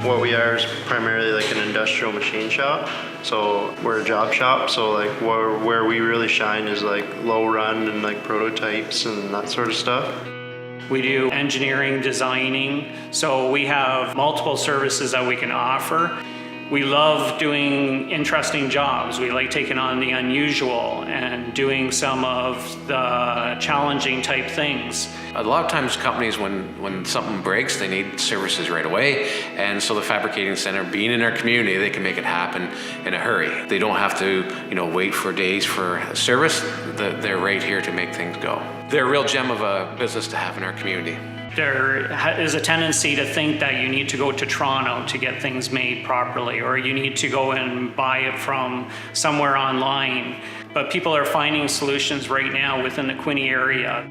What we are is primarily like an industrial machine shop. So we're a job shop. So like where we really shine is like low run and like prototypes and that sort of stuff. We do engineering, designing, so we have multiple services that we can offer. We love doing interesting jobs. We like taking on the unusual and doing some of the challenging type things. A lot of times companies, when something breaks, they need services right away. And so the Fabricating Center, being in our community, they can make it happen in a hurry. They don't have to, wait for days for service. They're right here to make things go. They're a real gem of a business to have in our community. There is a tendency to think that you need to go to Toronto to get things made properly, or you need to go and buy it from somewhere online. But people are finding solutions right now within the Quinte area.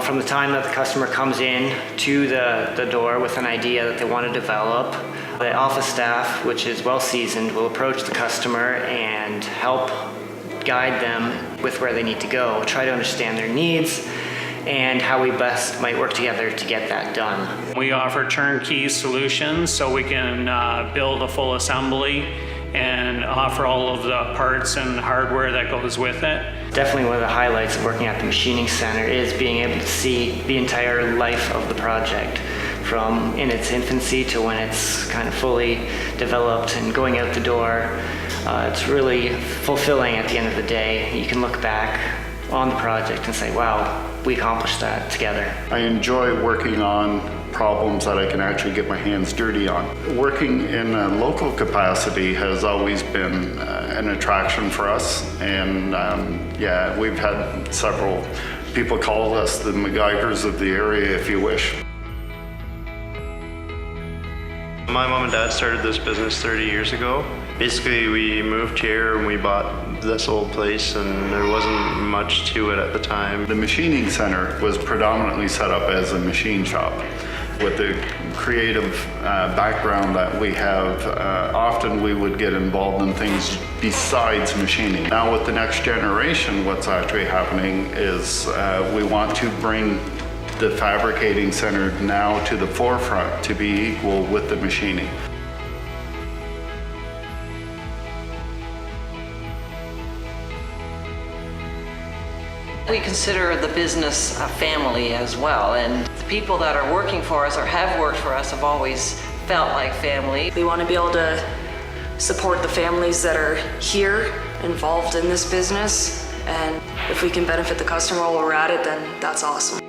From the time that the customer comes in to the door with an idea that they want to develop, the office staff, which is well seasoned, will approach the customer and help guide them with where they need to go, try to understand their needs and how we best might work together to get that done. We offer turnkey solutions, so we can build a full assembly and offer all of the parts and hardware that goes with it. Definitely one of the highlights of working at the machining center is being able to see the entire life of the project, from in its infancy to when it's kind of fully developed and going out the door. It's really fulfilling at the end of the day. You can look back on the project and say, wow, we accomplished that together. I enjoy working on problems that I can actually get my hands dirty on. Working in a local capacity has always been an attraction for us, and we've had several people call us the MacGyvers of the area, if you wish. My mom and dad started this business 30 years ago. Basically, we moved here and we bought this old place, and there wasn't much to it at the time. The machining center was predominantly set up as a machine shop. With the creative background that we have, often we would get involved in things besides machining. Now with the next generation, what's actually happening is we want to bring the Fabricating Center now to the forefront to be equal with the machining. We consider the business a family as well, and the people that are working for us or have worked for us have always felt like family. We want to be able to support the families that are here involved in this business, and if we can benefit the customer while we're at it, then that's awesome.